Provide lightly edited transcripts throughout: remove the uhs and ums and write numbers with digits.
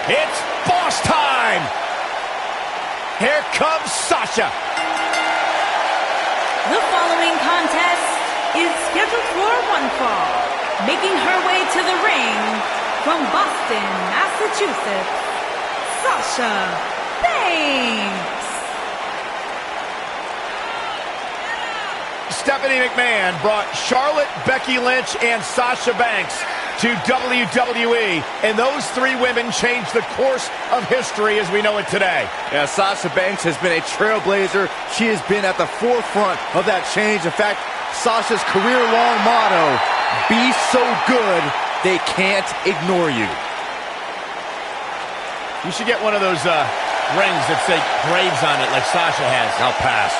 It's boss time! Here comes Sasha. The following contest is scheduled for one fall. Making her way to the ring from Boston, Massachusetts, Sasha Banks. Stephanie McMahon brought Charlotte, Becky Lynch, and Sasha Banks to WWE, and those three women changed the course of history as we know it today. Yeah, Sasha Banks has been a trailblazer. She has been at the forefront of that change. In fact, Sasha's career-long motto, be so good, they can't ignore you. You should get one of those rings that say Graves on it like Sasha has. I'll pass.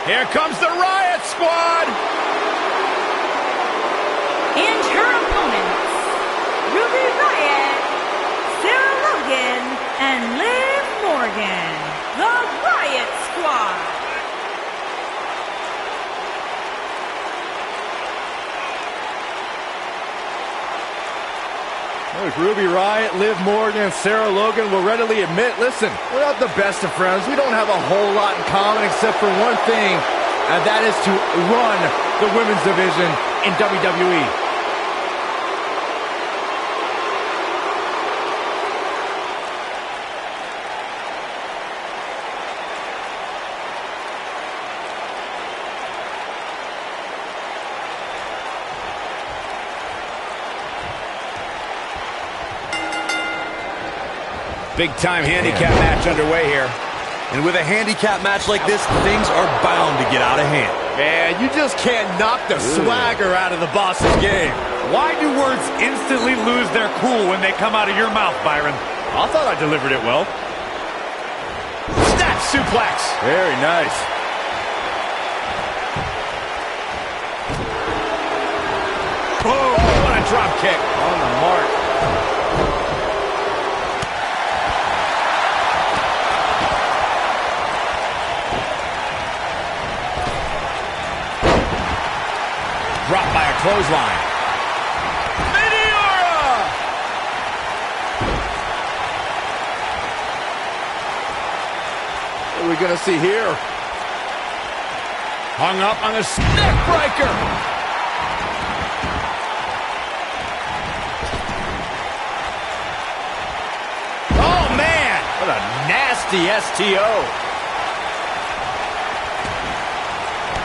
Here comes the Riot Squad! And her opponents, Ruby Riott, Sarah Logan, and Liv Morgan, the Riot Squad. Look, Ruby Riott, Liv Morgan, and Sarah Logan will readily admit, listen, we're not the best of friends. We don't have a whole lot in common except for one thing, and that is to run the women's division in WWE. Big-time handicap match underway here. And with a handicap match like this, things are bound to get out of hand. Man, you just can't knock the swagger out of the boss's game. Why do words instantly lose their cool when they come out of your mouth, Byron? I thought I delivered it well. Snap suplex. Very nice. Oh, what a drop kick. On the mark. Dropped by a clothesline. Meteora! What are we going to see here? Hung up on the neck breaker. Oh, man. What a nasty STO.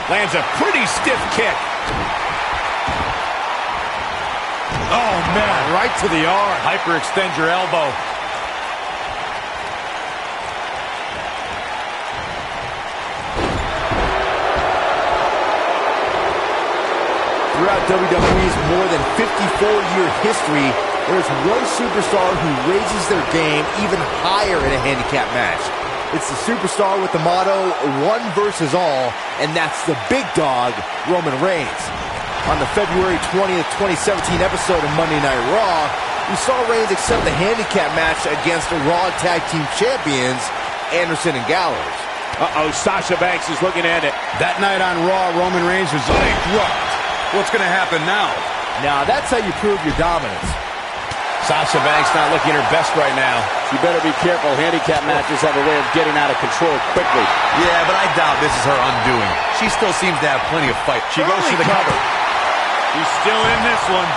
Lands a pretty stiff kick. Oh, man, right to the arm. Hyperextend your elbow. Throughout WWE's more than 54-year history, there's one superstar who raises their game even higher in a handicap match. It's the superstar with the motto, one versus all, and that's the big dog, Roman Reigns. On the February 20th, 2017 episode of Monday Night Raw, we saw Reigns accept the handicap match against the Raw Tag Team Champions, Anderson and Gallows. Uh-oh, Sasha Banks is looking at it. That night on Raw, Roman Reigns was bankrupt. What's going to happen now? Now, that's how you prove your dominance. Sasha Banks not looking her best right now. You better be careful. Handicap matches have a way of getting out of control quickly. Yeah, but I doubt this is her undoing. She still seems to have plenty of fight. She goes for the cover. He's still in this one.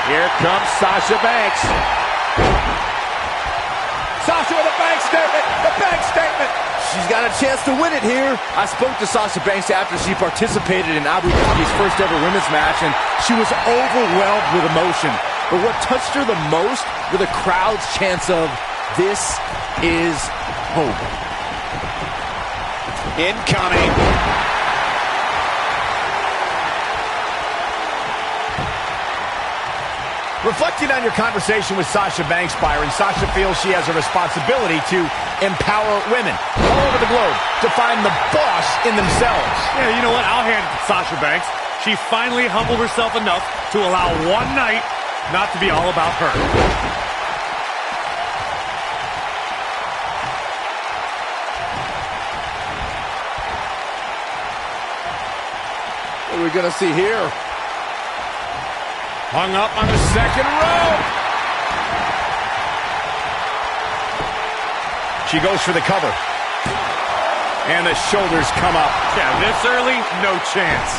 Here comes Sasha Banks. Sasha with a bank statement. The bank statement. She's got a chance to win it here. I spoke to Sasha Banks after she participated in Abu Dhabi's first ever women's match, and she was overwhelmed with emotion. But what touched her the most were the crowd's chants of, "This is hope." Incoming. Reflecting on your conversation with Sasha Banks, Byron, Sasha feels she has a responsibility to empower women all over the globe to find the boss in themselves. Yeah, you know what? I'll hand it to Sasha Banks. She finally humbled herself enough to allow one night not to be all about her. going to see here? Hung up on the second rope. She goes for the cover. And the shoulders come up. Yeah, this early, no chance.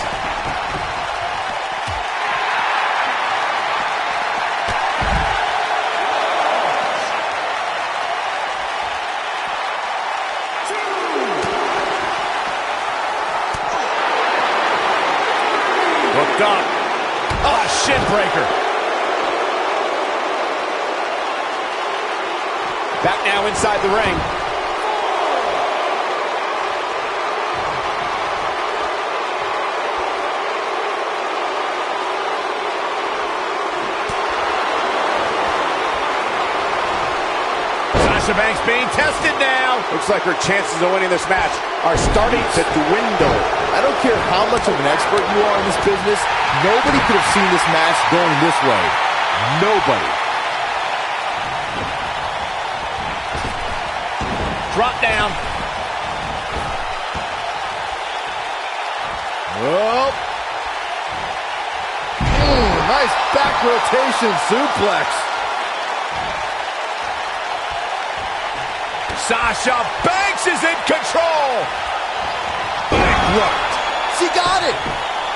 Hooked up. Oh, shin breaker. Back now inside the ring. Sasha Banks being tested now. Looks like her chances of winning this match are starting to dwindle. I don't care how much of an expert you are in this business, nobody could have seen this match going this way. Nobody. Drop down. Oh. Nice back rotation suplex. Sasha Banks is in control. Right. She got it.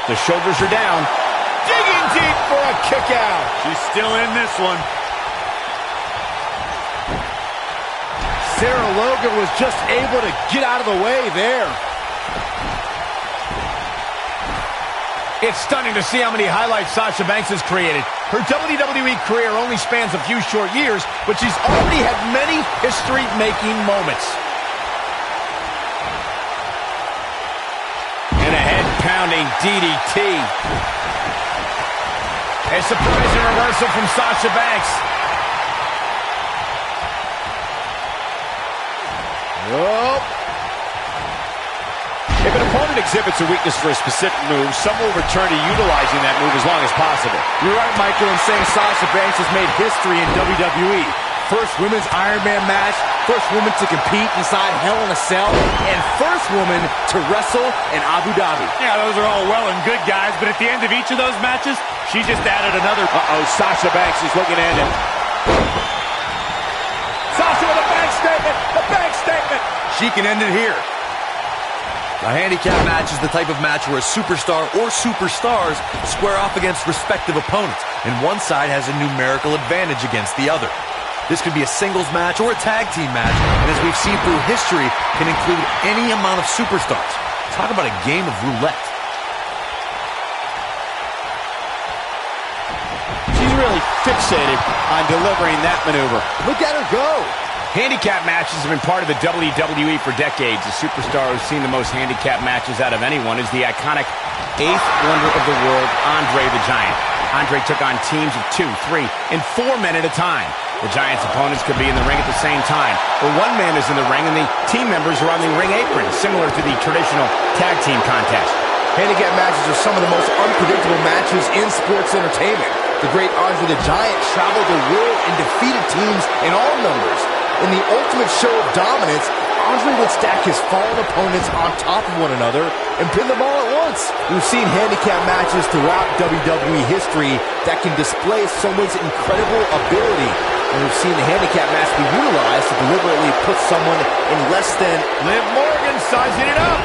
The shoulders are down. Digging deep for a kick out. She's still in this one. Sarah Logan was just able to get out of the way there. It's stunning to see how many highlights Sasha Banks has created. Her WWE career only spans a few short years, but she's already had many history-making moments. And a head-pounding DDT. A surprising reversal from Sasha Banks. Oh. If an opponent exhibits a weakness for a specific move, some will return to utilizing that move as long as possible. You're right, Michael, in saying Sasha Banks has made history in WWE. First women's Iron Man match, first woman to compete inside Hell in a Cell, and first woman to wrestle in Abu Dhabi. Yeah, those are all well and good, guys, but at the end of each of those matches, she just added another. Uh-oh, Sasha Banks is looking to end it. Sasha with a bank statement! The bank statement! She can end it here. A handicap match is the type of match where a superstar or superstars square off against respective opponents, and one side has a numerical advantage against the other. This could be a singles match or a tag team match, and as we've seen through history, can include any amount of superstars. Talk about a game of roulette. She's really fixated on delivering that maneuver. Look at her go. Handicap matches have been part of the WWE for decades. The superstar who's seen the most handicap matches out of anyone is the iconic eighth wonder of the world, Andre the Giant. Andre took on teams of 2, 3, and 4 men at a time. The Giant's opponents could be in the ring at the same time, or one man is in the ring and the team members are on the ring apron, similar to the traditional tag team contest. Handicap matches are some of the most unpredictable matches in sports entertainment. The great Andre the Giant traveled the world and defeated teams in all numbers. In the ultimate show of dominance, Andre would stack his fallen opponents on top of one another and pin them all at once. We've seen handicap matches throughout WWE history that can display someone's incredible ability. And we've seen the handicap match be utilized to deliberately put someone in less than... Liv Morgan sizing it up.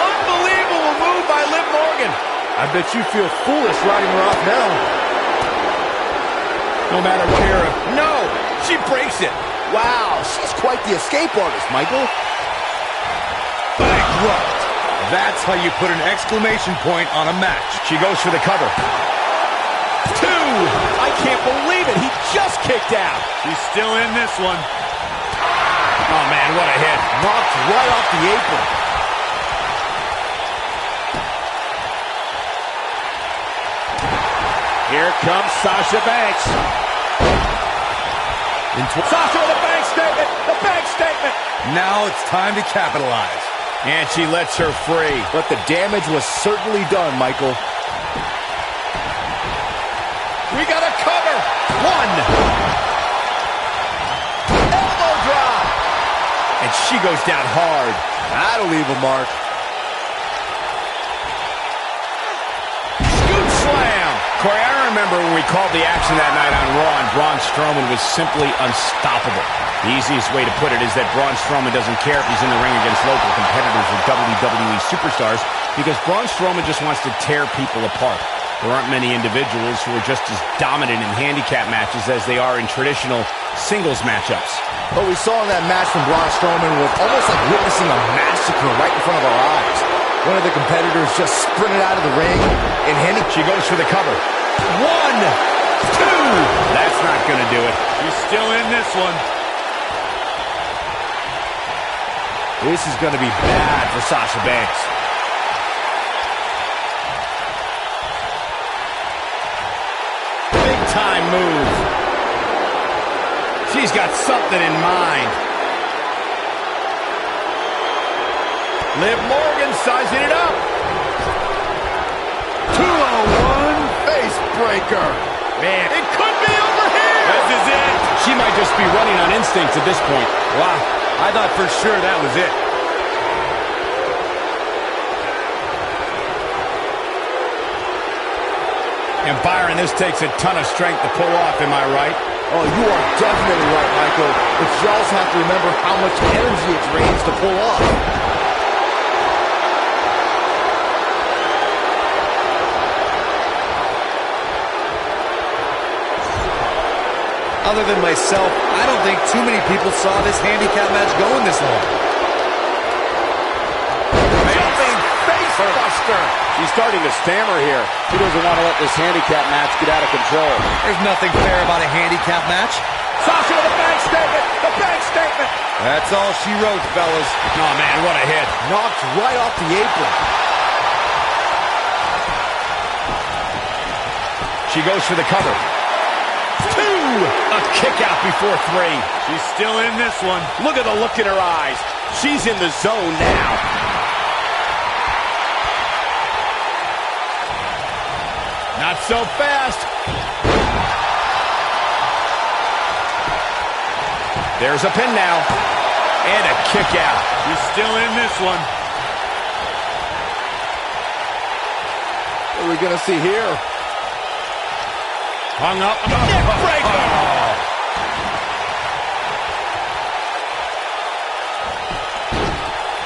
Unbelievable move by Liv Morgan. I bet you feel foolish writing her off now. No matter what era. No, she breaks it. Wow, she's quite the escape artist, Michael. Bankrupt. That's how you put an exclamation point on a match. She goes for the cover. 2! I can't believe it. He just kicked out. She's still in this one. Oh, man, what a hit. Knocked right off the apron. Here comes Sasha Banks. Sasha with a bank statement. The bank statement. Now it's time to capitalize. And she lets her free. But the damage was certainly done, Michael. We got a cover. 1. Elbow drop. And she goes down hard. That'll leave a mark. Corey, I remember when we called the action that night on Raw, and Braun Strowman was simply unstoppable. The easiest way to put it is that Braun Strowman doesn't care if he's in the ring against local competitors or WWE superstars, because Braun Strowman just wants to tear people apart. There aren't many individuals who are just as dominant in handicap matches as they are in traditional singles matchups. What we saw in that match from Braun Strowman was almost like witnessing a massacre right in front of our eyes. One of the competitors just sprinted out of the ring, and she goes for the cover. 1, 2. That's not going to do it. She's still in this one. This is going to be bad for Sasha Banks. Big time move. She's got something in mind. Liv Morgan sizing it up. 201 face breaker. Man, it could be over here. This is it. She might just be running on instinct at this point. Wow, I thought for sure that was it. And Byron, this takes a ton of strength to pull off, am I right? Oh, you are definitely right, Michael. But you also have to remember how much energy it drains to pull off. Other than myself, I don't think too many people saw this handicap match going this long. Jumping face buster. She's starting to stammer here. She doesn't want to let this handicap match get out of control. There's nothing fair about a handicap match. Sasha with a bank statement. The bank statement. That's all she wrote, fellas. Oh, man, what a hit. Knocked right off the apron. She goes for the cover. 2. A kick out before 3. She's still in this one. Look at the look in her eyes. She's in the zone now. Not so fast. There's a pin now. And a kick out. She's still in this one. What are we going to see here? Hung up. Neck breaker.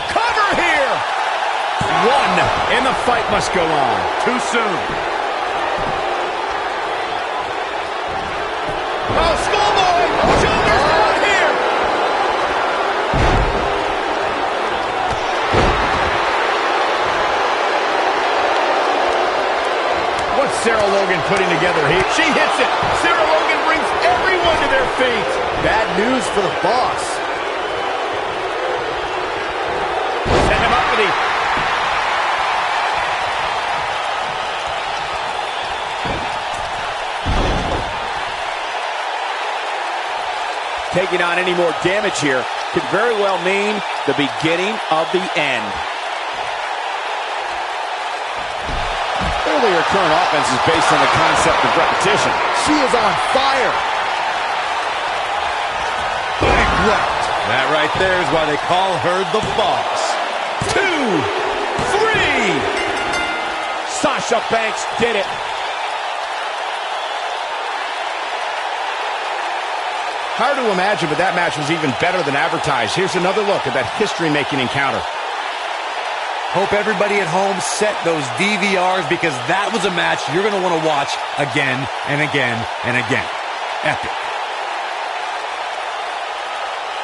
Cover here. 1. And the fight must go on. Too soon. Oh, schoolboy. Shoulders down here. What's Sarah Logan putting together here? She hits it. Sarah Logan brings everyone to their feet. Bad news for the boss. Set him up for the... Taking on any more damage here could very well mean the beginning of the end. Clearly her current offense is based on the concept of repetition. She is on fire. Bankrupt. That right there is why they call her the boss. 2, 3. Sasha Banks did it. Hard to imagine, but that match was even better than advertised. Here's another look at that history-making encounter. Hope everybody at home set those DVRs, because that was a match you're going to want to watch again and again and again. Epic.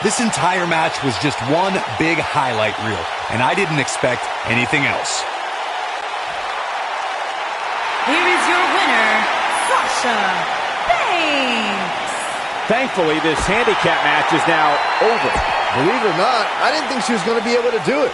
This entire match was just one big highlight reel, and I didn't expect anything else. Here is your winner, Sasha Banks. Thankfully, this handicap match is now over. Believe it or not, I didn't think she was going to be able to do it.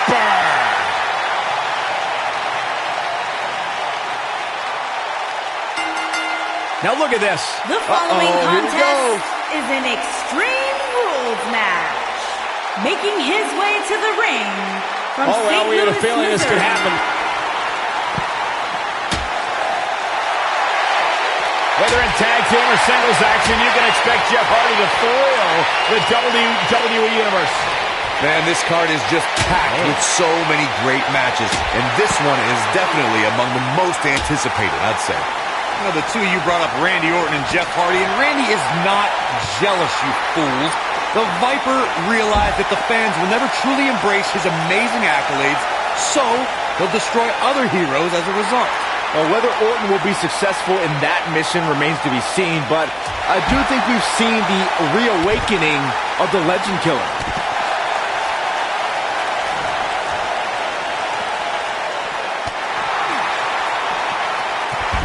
Viper! Now look at this. The following contest is an Extreme Rules match. Making his way to the ring from St. We had Louis, a feeling this could Missouri. happen. Whether in tag team or singles action, you can expect Jeff Hardy to thrill the WWE Universe. Man, this card is just packed with so many great matches, and this one is definitely among the most anticipated, I'd say. You know, the two of you brought up Randy Orton and Jeff Hardy, and Randy is not jealous, you fools. The Viper realized that the fans will never truly embrace his amazing accolades, so he'll destroy other heroes as a result. Well, whether Orton will be successful in that mission remains to be seen, but I do think we've seen the reawakening of the Legend Killer.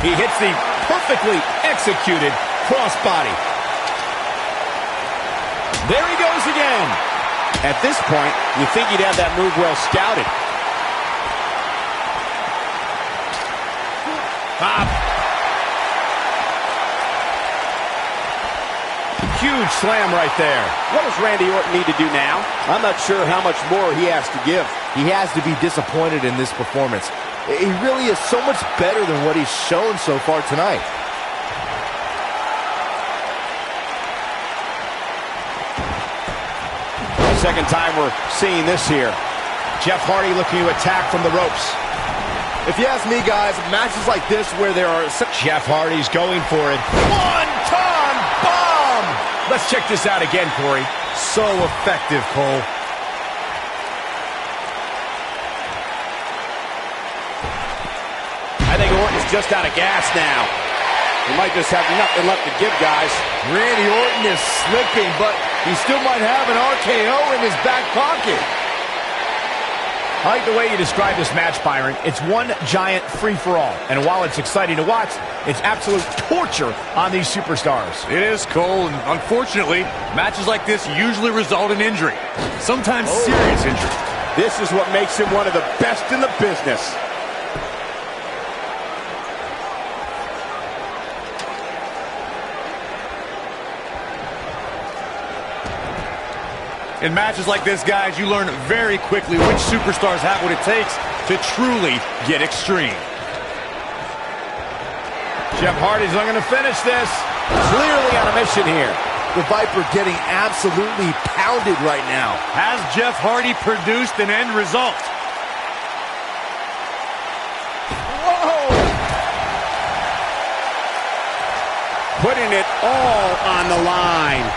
He hits the perfectly executed crossbody. There he goes again. At this point, you think he'd have that move well scouted. Huge slam right there. What does Randy Orton need to do now? I'm not sure how much more he has to give. He has to be disappointed in this performance. He really is so much better than what he's shown so far tonight. Second time we're seeing this here. Jeff Hardy looking to attack from the ropes. If you ask me, guys, matches like this where there are... Jeff Hardy's going for it. One-ton bomb! Let's check this out again, Corey. So effective, Cole. I think Orton's just out of gas now. He might just have nothing left to give, guys. Randy Orton is slipping, but he still might have an RKO in his back pocket. I like the way you describe this match, Byron. It's one giant free-for-all. And while it's exciting to watch, it's absolute torture on these superstars. It is, Cole, and unfortunately, matches like this usually result in injury. Sometimes serious injury. This is what makes him one of the best in the business. In matches like this, guys, you learn very quickly which superstars have what it takes to truly get extreme. Jeff Hardy's looking to finish this. Clearly on a mission here. The Viper getting absolutely pounded right now. Has Jeff Hardy produced an end result? Whoa! Putting it all on the line.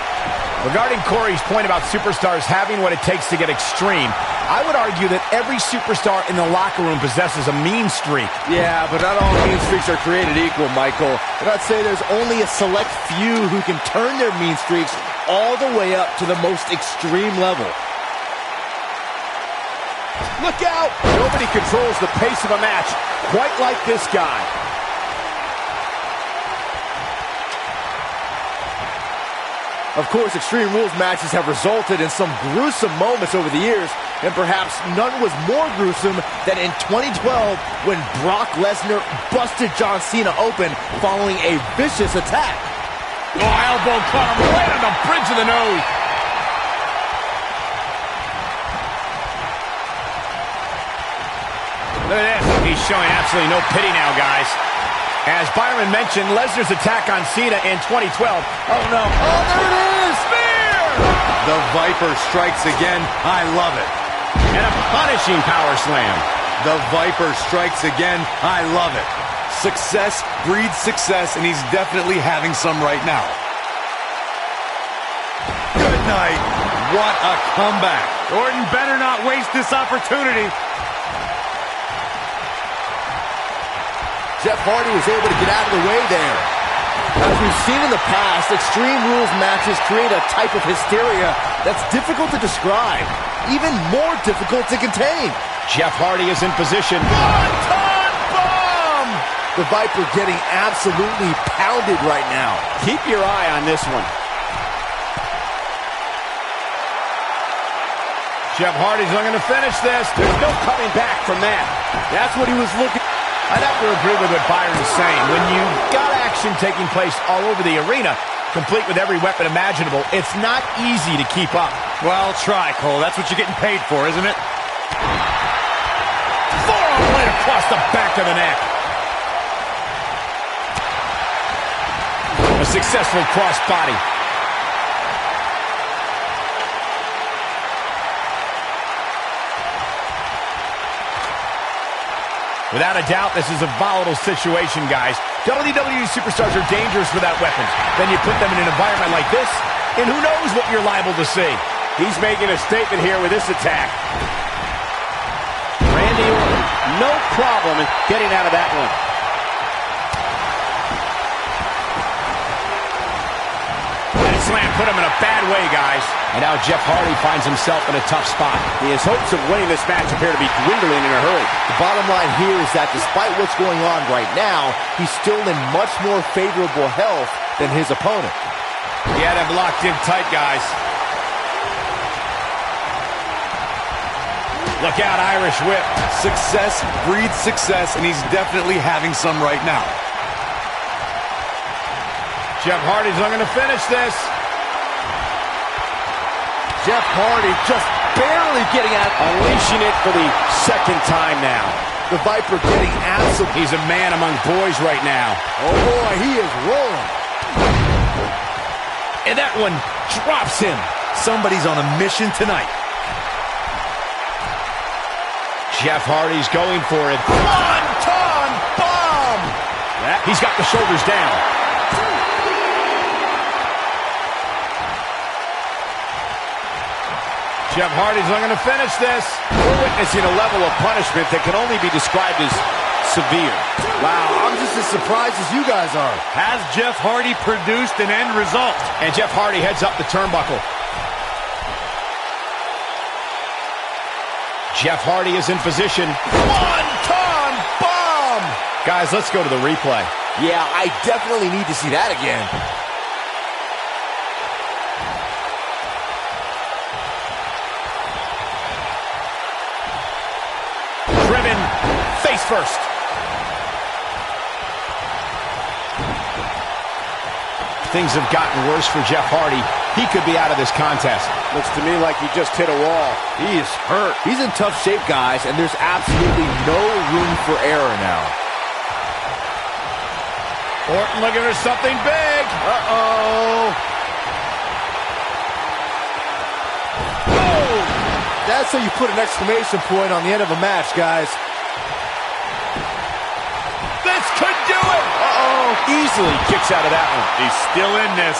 Regarding Corey's point about superstars having what it takes to get extreme, I would argue that every superstar in the locker room possesses a mean streak. Yeah, but not all mean streaks are created equal, Michael. And I'd say there's only a select few who can turn their mean streaks all the way up to the most extreme level. Look out! Nobody controls the pace of a match quite like this guy. Of course, Extreme Rules matches have resulted in some gruesome moments over the years, and perhaps none was more gruesome than in 2012 when Brock Lesnar busted John Cena open following a vicious attack. Oh, elbow caught him right on the bridge of the nose. Look at this. He's showing absolutely no pity now, guys. As Byron mentioned, Lesnar's attack on Cena in 2012. Oh, no. Oh, there it is! Spear! The Viper strikes again. I love it. And a punishing power slam. The Viper strikes again. I love it. Success breeds success, and he's definitely having some right now. Good night. What a comeback. Orton better not waste this opportunity. Jeff Hardy was able to get out of the way there. As we've seen in the past, Extreme Rules matches create a type of hysteria that's difficult to describe, even more difficult to contain. Jeff Hardy is in position. One-ton bomb! The Viper getting absolutely pounded right now. Keep your eye on this one. Jeff Hardy's looking to finish this. There's no coming back from that. That's what he was looking. I'd have to agree with what Byron's saying. When you've got action taking place all over the arena, complete with every weapon imaginable, it's not easy to keep up. Well, try, Cole. That's what you're getting paid for, isn't it? Forearm right across the back of the neck. A successful crossbody. Without a doubt, this is a volatile situation, guys. WWE superstars are dangerous without weapons. Then you put them in an environment like this, and who knows what you're liable to see. He's making a statement here with this attack. Randy Orton, no problem in getting out of that one. That slam put him in a bad way, guys. And now Jeff Hardy finds himself in a tough spot. His hopes of winning this match appear to be dwindling in a hurry. The bottom line here is that despite what's going on right now, he's still in much more favorable health than his opponent. He had him locked in tight, guys. Look out, Irish whip. Success breeds success, and he's definitely having some right now. Jeff Hardy's looking to finish this. Jeff Hardy just barely getting out. Unleashing it for the second time now. The Viper getting absolutely. He's a man among boys right now. Oh boy, he is rolling. And that one drops him. Somebody's on a mission tonight. Jeff Hardy's going for it. Swanton bomb! He's got the shoulders down. Jeff Hardy's looking to finish this. We're witnessing a level of punishment that can only be described as severe. Wow, I'm just as surprised as you guys are. Has Jeff Hardy produced an end result? And Jeff Hardy heads up the turnbuckle. Jeff Hardy is in position. Swanton bomb! Guys, let's go to the replay. Yeah, I definitely need to see that again. Driven face first. Things have gotten worse for Jeff Hardy. He could be out of this contest. Looks to me like he just hit a wall. He is hurt. He's in tough shape, guys, and there's absolutely no room for error now. Orton looking for something big. Uh-oh. Oh! That's how you put an exclamation point on the end of a match, guys. This could do it. Uh-oh. Easily kicks out of that one. He's still in this.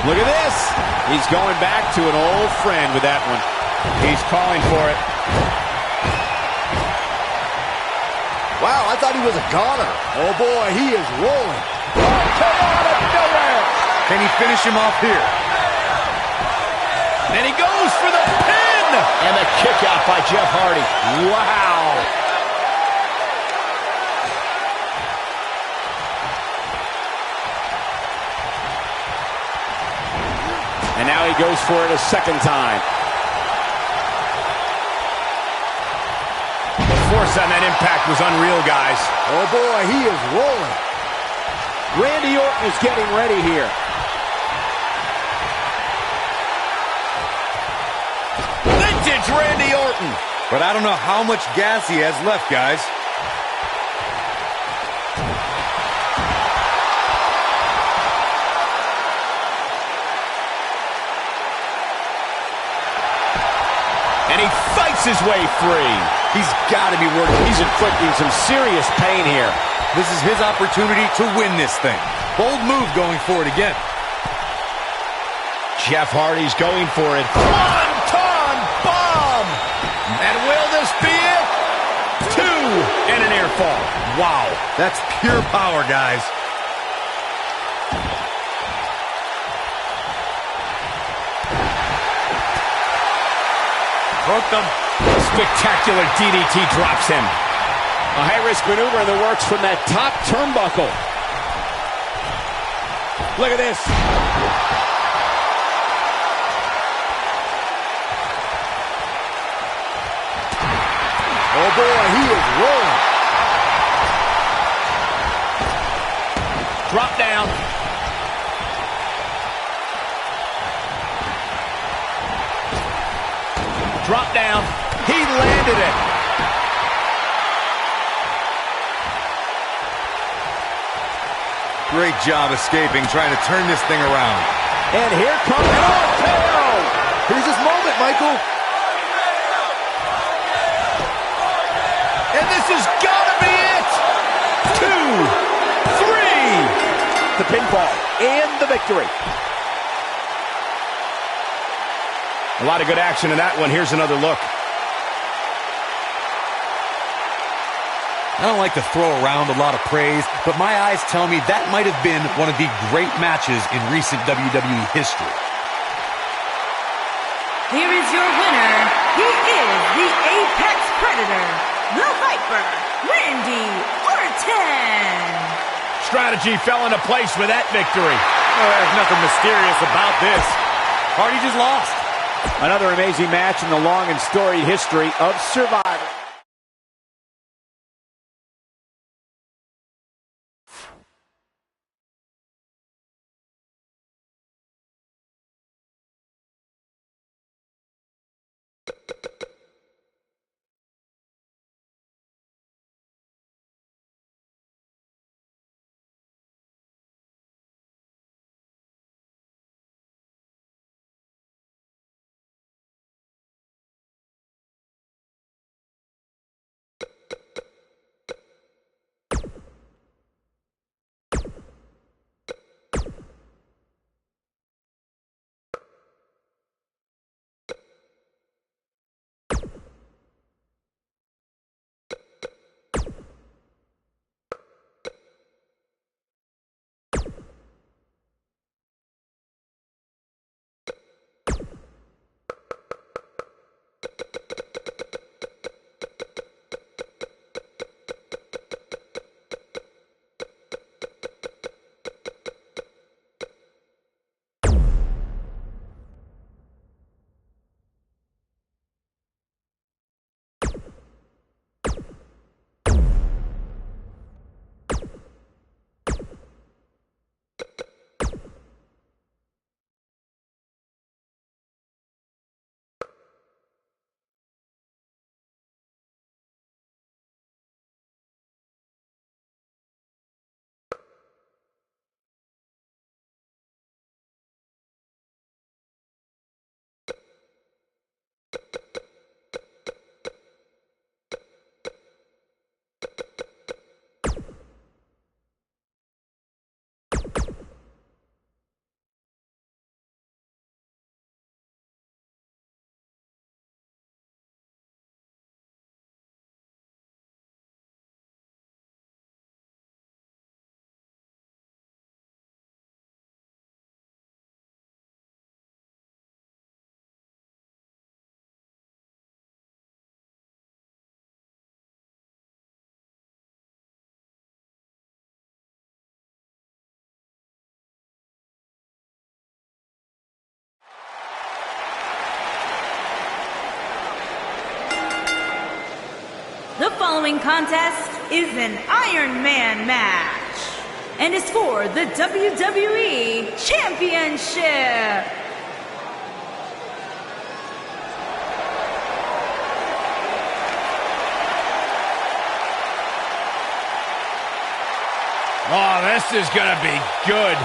Look at this. He's going back to an old friend with that one. He's calling for it. Wow, I thought he was a goner. Oh boy, he is rolling. Oh, come on, out of nowhere. Can he finish him off here? And he goes for the pin. And the kick out by Jeff Hardy. Wow. And now he goes for it a second time. The force on that impact was unreal, guys. Oh boy, he is rolling. Randy Orton is getting ready here. Vintage Randy Orton. But I don't know how much gas he has left, guys. And he fights his way free. He's got to be working. He's inflicting some serious pain here. This is his opportunity to win this thing. Bold move going for it again. Jeff Hardy's going for it. Swanton bomb! And will this be it? 2 and an air fall. Wow, that's pure power, guys. Broke them. Spectacular DDT drops him. A high-risk maneuver in the works from that top turnbuckle. Look at this. Oh boy, he is rolling. Drop down. Drop down. He landed it. Great job escaping, trying to turn this thing around. And here comes RKO. Here's his moment, Michael. And this has got to be it. 2, 3. The pinfall and the victory. A lot of good action in that one. Here's another look. I don't like to throw around a lot of praise, but my eyes tell me that might have been one of the great matches in recent WWE history. Here is your winner. He is the Apex Predator, the Viper, Randy Orton. Strategy fell into place with that victory. Oh, there's nothing mysterious about this. Hardy just lost. Another amazing match in the long and storied history of Survivor. The following contest is an Iron Man match and is for the WWE Championship. Oh, this is going to be good.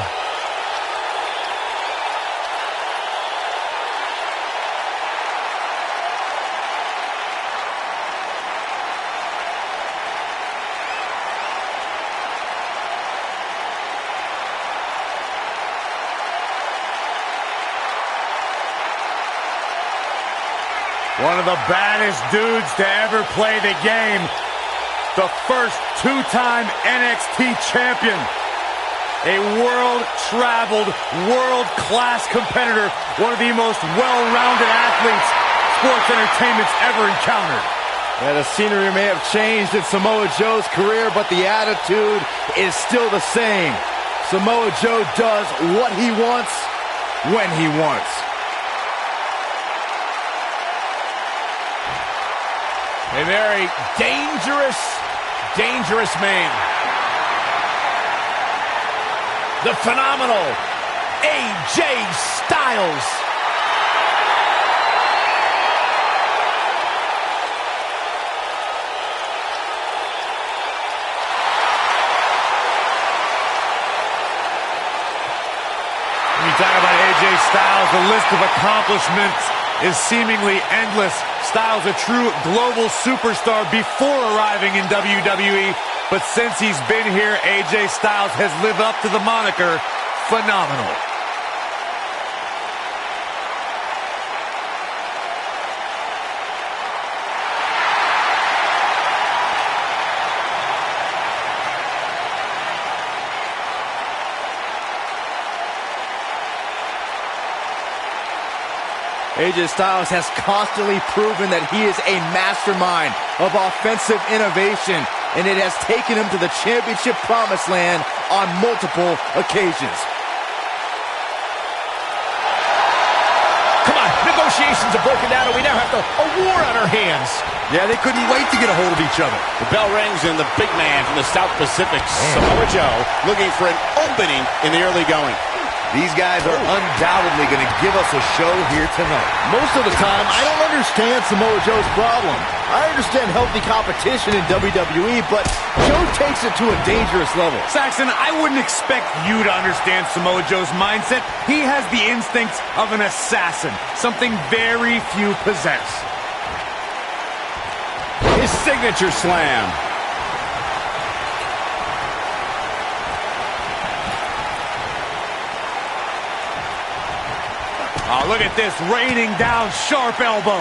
One of the baddest dudes to ever play the game. The first two-time NXT champion. A world-traveled, world-class competitor. One of the most well-rounded athletes sports entertainment's ever encountered. Yeah, the scenery may have changed in Samoa Joe's career, but the attitude is still the same. Samoa Joe does what he wants, when he wants. A very dangerous, dangerous man. The phenomenal AJ Styles. When you talk about AJ Styles, the list of accomplishments is seemingly endless. Styles, a true global superstar before arriving in WWE, but since he's been here, AJ Styles has lived up to the moniker phenomenal. AJ Styles has constantly proven that he is a mastermind of offensive innovation, and it has taken him to the championship promised land on multiple occasions. Come on, negotiations have broken down, and we now have a war on our hands. Yeah, they couldn't wait to get a hold of each other. The bell rings and the big man from the South Pacific, Samoa Joe, looking for an opening in the early going. These guys are undoubtedly going to give us a show here tonight. Most of the time, I don't understand Samoa Joe's problem. I understand healthy competition in WWE, but Joe takes it to a dangerous level. Saxton, I wouldn't expect you to understand Samoa Joe's mindset. He has the instincts of an assassin, something very few possess. His signature slam. Oh, look at this, raining down sharp elbow.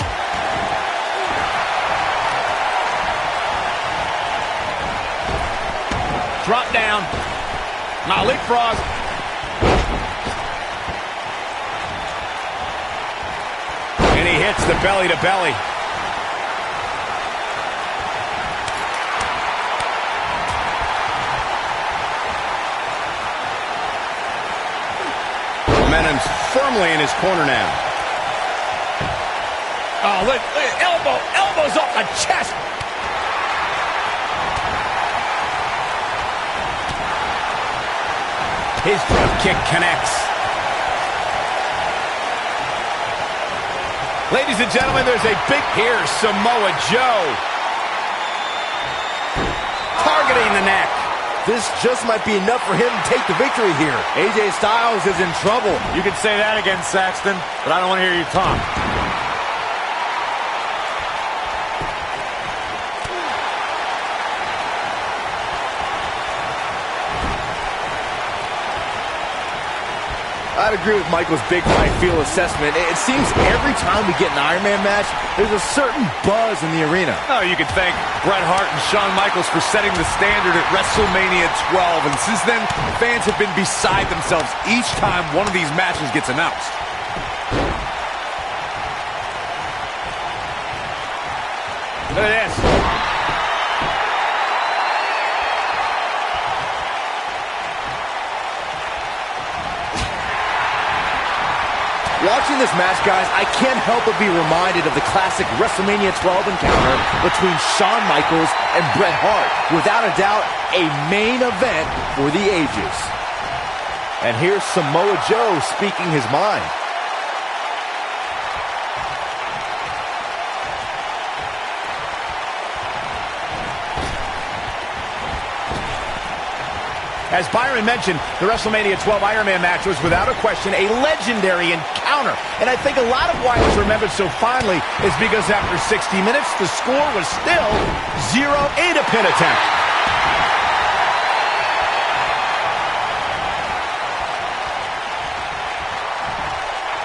Drop down. Now leapfrog. And he hits the belly to belly. Momentum's firmly in his corner now. Oh, look, elbows off the chest. His drop kick connects. Ladies and gentlemen, there's a big here, Samoa Joe. Targeting the neck. This just might be enough for him to take the victory here. AJ Styles is in trouble. You can say that again, Saxton, but I don't want to hear you talk. I'd agree with Michael's big fight feel assessment. It seems every time we get an Iron Man match, there's a certain buzz in the arena. Oh, you can thank Bret Hart and Shawn Michaels for setting the standard at WrestleMania 12. And since then, fans have been beside themselves each time one of these matches gets announced. Look at this. Watching this match, guys, I can't help but be reminded of the classic WrestleMania 12 encounter between Shawn Michaels and Bret Hart. Without a doubt, a main event for the ages. And here's Samoa Joe speaking his mind. As Byron mentioned, the WrestleMania 12 Iron Man match was without a question a legendary encounter. And I think a lot of why it's remembered so fondly is because after 60 minutes, the score was still 0-8 a pin attempt.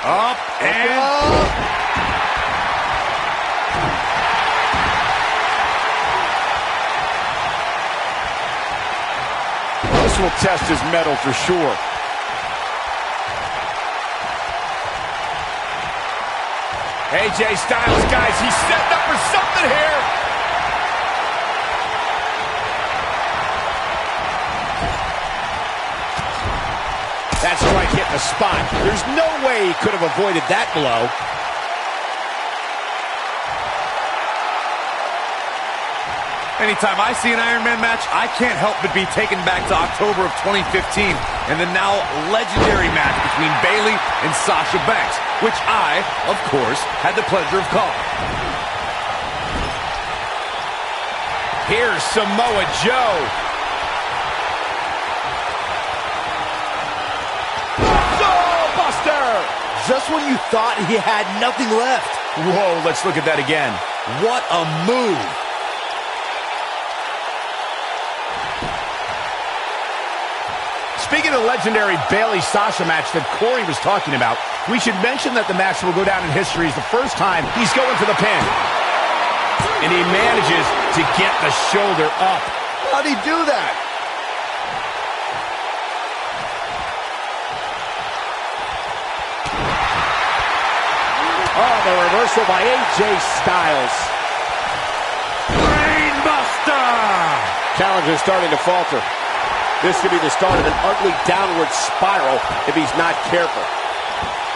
Up and up. This will test his mettle for sure. AJ Styles, guys, he's setting up for something here. That strike hit the spot. There's no way he could have avoided that blow. Anytime I see an Iron Man match, I can't help but be taken back to October of 2015 and the now legendary match between Bayley and Sasha Banks, which I, of course, had the pleasure of calling. Here's Samoa Joe. Buster! Just when you thought he had nothing left. Whoa, let's look at that again. What a move. Speaking of the legendary Bayley-Sasha match that Corey was talking about, we should mention that the match will go down in history as the first time he's going for the pin. And he manages to get the shoulder up. How'd he do that? Oh, the reversal by AJ Styles. Brainbuster! Challenger's starting to falter. This could be the start of an ugly downward spiral if he's not careful.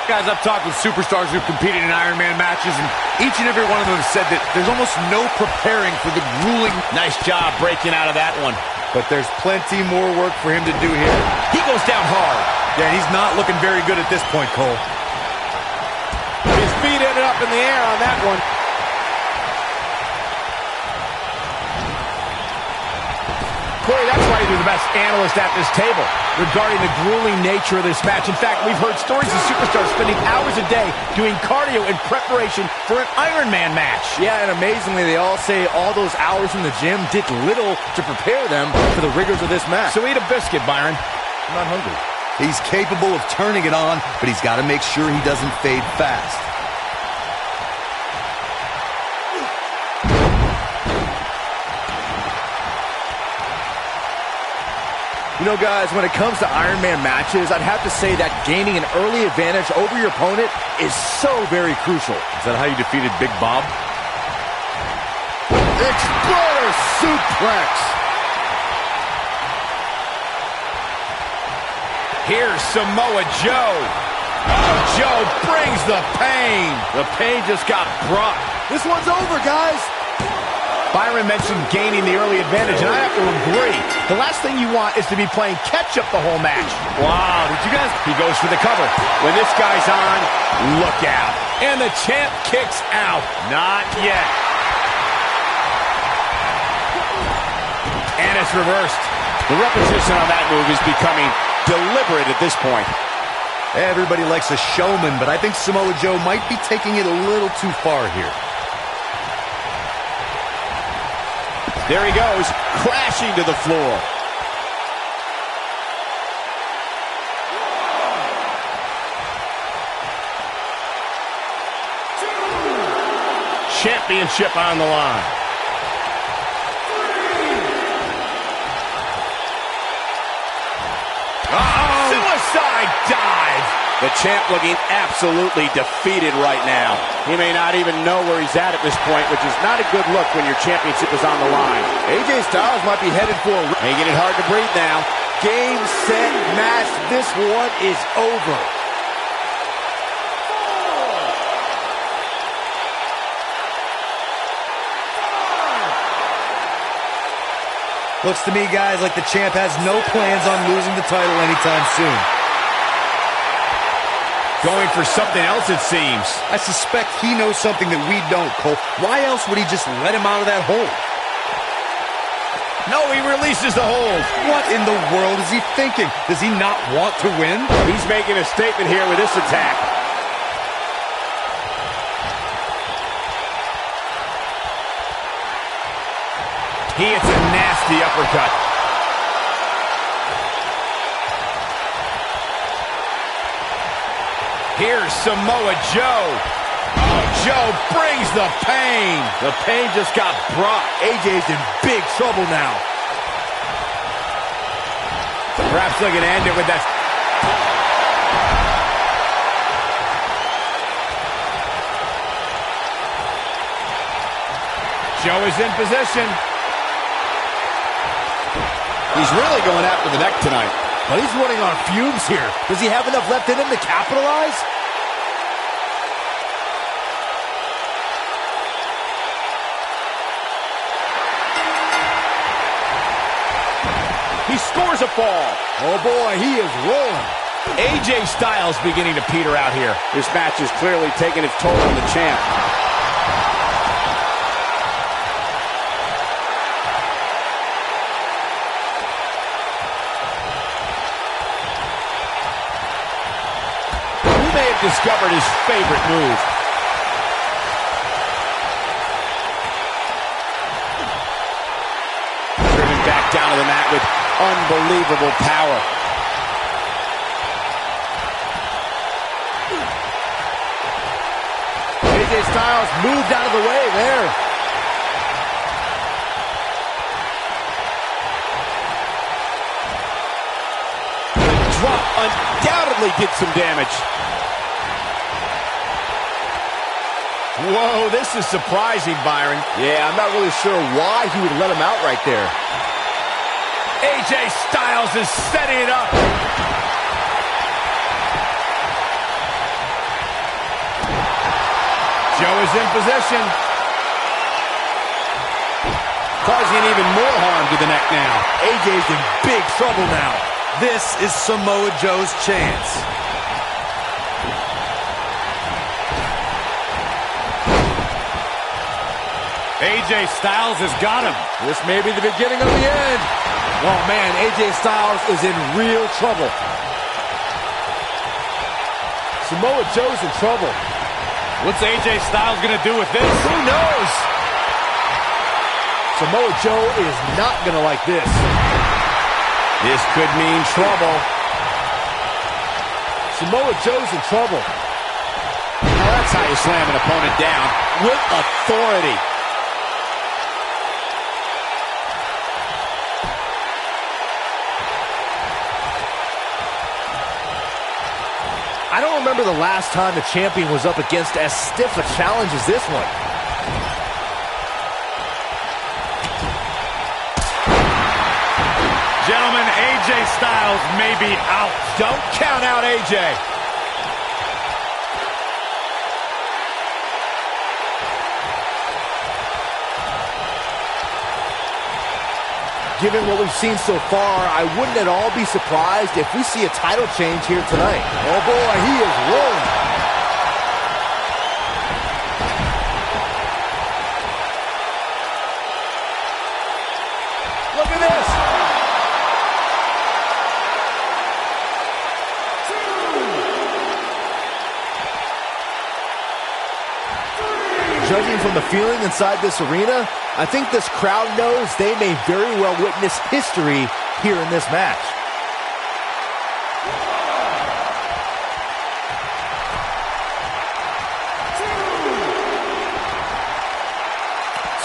Guys, I've talked with superstars who've competed in Iron Man matches, and each and every one of them have said that there's almost no preparing for the grueling. Nice job breaking out of that one. But there's plenty more work for him to do here. He goes down hard. Yeah, he's not looking very good at this point, Cole. His feet ended up in the air on that one. Corey, that's why you're the best analyst at this table regarding the grueling nature of this match. In fact, we've heard stories of superstars spending hours a day doing cardio in preparation for an Iron Man match. Yeah, and amazingly, they all say all those hours in the gym did little to prepare them for the rigors of this match. So eat a biscuit, Byron. I'm not hungry. He's capable of turning it on, but he's got to make sure he doesn't fade fast. You know, guys, when it comes to Iron Man matches, I'd have to say that gaining an early advantage over your opponent is so very crucial. Is that how you defeated Big Bob? Exploder suplex. Here's Samoa Joe. Oh, Joe brings the pain. The pain just got brought. This one's over, guys. Byron mentioned gaining the early advantage, and I have to agree. The last thing you want is to be playing catch-up the whole match. Wow, did you guys? He goes for the cover. When this guy's on, Look out. And the champ kicks out. Not yet. And it's reversed. the repetition on that move is becoming deliberate at this point. Everybody likes a showman, but I think Samoa Joe might be taking it a little too far here. There he goes, crashing to the floor. Championship on the line. Uh-oh. Suicide dive. The champ looking absolutely defeated right now. He may not even know where he's at this point, which is not a good look when your championship is on the line. AJ Styles might be headed for a... Making it hard to breathe now. Game, set, match. This one is over. Looks to me, guys, like the champ has no plans on losing the title anytime soon. Going for something else, it seems. I suspect he knows something that we don't, Cole. Why else would he just let him out of that hole? No, he releases the hold. What in the world is he thinking? Does he not want to win? He's making a statement here with this attack. He hits a nasty uppercut. Here's Samoa Joe. Oh, Joe brings the pain. The pain just got brought. AJ's in big trouble now. Perhaps looking to end it with that. Joe is in position. He's really going after the neck tonight. But he's running on fumes here. Does he have enough left in him to capitalize? He scores a fall. Oh boy, he is rolling. AJ Styles beginning to peter out here. This match is clearly taking its toll on the champ. He may have discovered his favorite move. Driven back down to the mat with unbelievable power. AJ Styles moved out of the way there. The drop undoubtedly did some damage. Whoa, this is surprising, Byron. Yeah, I'm not really sure why he would let him out right there. AJ Styles is setting it up. Joe is in position. Causing even more harm to the neck now. AJ's in big trouble now. This is Samoa Joe's chance. AJ Styles has got him. This may be the beginning of the end. Oh man, AJ Styles is in real trouble. Samoa Joe's in trouble. What's AJ Styles going to do with this? Who knows? Samoa Joe is not going to like this. This could mean trouble. Samoa Joe's in trouble. Now that's how you slam an opponent down. With authority. I don't remember the last time the champion was up against as stiff a challenge as this one. Gentlemen, AJ Styles may be out. Don't count out AJ. Given what we've seen so far, I wouldn't at all be surprised if we see a title change here tonight. Oh boy, he is rolling. Look at this. Judging from the feeling inside this arena, I think this crowd knows they may very well witness history here in this match.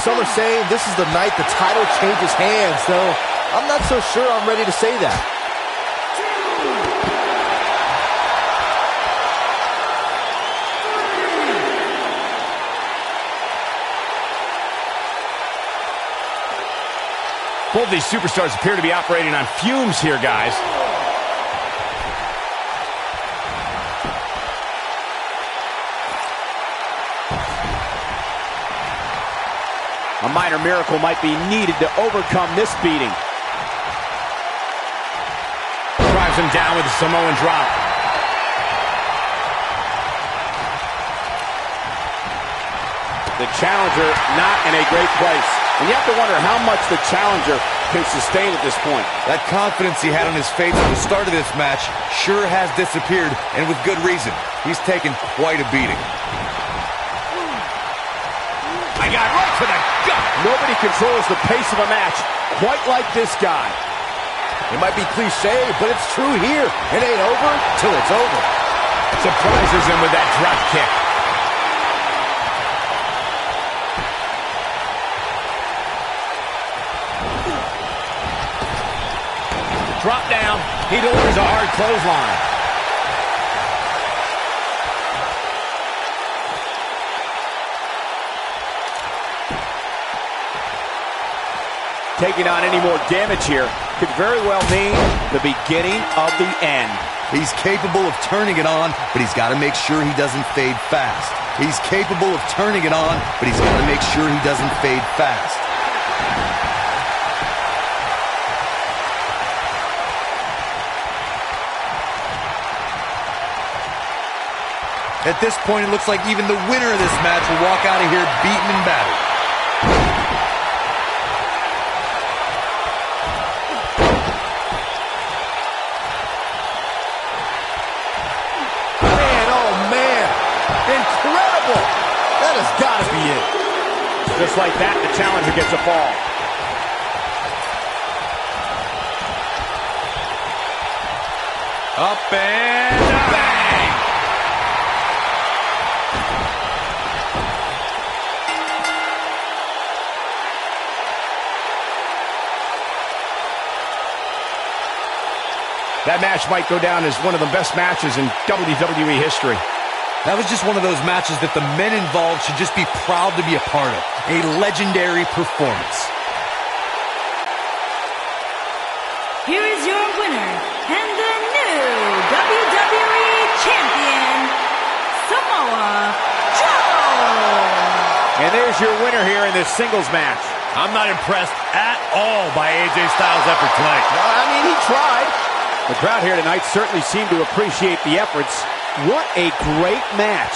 Some are saying this is the night the title changes hands, though I'm not so sure I'm ready to say that. Both these superstars appear to be operating on fumes here, guys. A minor miracle might be needed to overcome this beating. Drives him down with a Samoan drop. The challenger not in a great place. And you have to wonder how much the challenger can sustain at this point. That confidence he had on his face at the start of this match sure has disappeared, and with good reason. He's taken quite a beating. I got right to the gut. Nobody controls the pace of a match quite like this guy. It might be cliche, but it's true here. It ain't over till it's over. Surprises him with that drop kick. Drop down. He delivers a hard clothesline. Taking on any more damage here could very well mean the beginning of the end. He's capable of turning it on, but he's got to make sure he doesn't fade fast. He's capable of turning it on, but he's got to make sure he doesn't fade fast. At this point, it looks like even the winner of this match will walk out of here beaten and battered. Man, oh man. Incredible. That has got to be it. Just like that, the challenger gets a fall. Up and bang! That match might go down as one of the best matches in WWE history. That was just one of those matches that the men involved should just be proud to be a part of. A legendary performance. Here is your winner and the new WWE Champion, Samoa Joe. And there's your winner here in this singles match. I'm not impressed at all by AJ Styles' effort tonight. I mean, he tried. The crowd here tonight certainly seemed to appreciate the efforts. What a great match.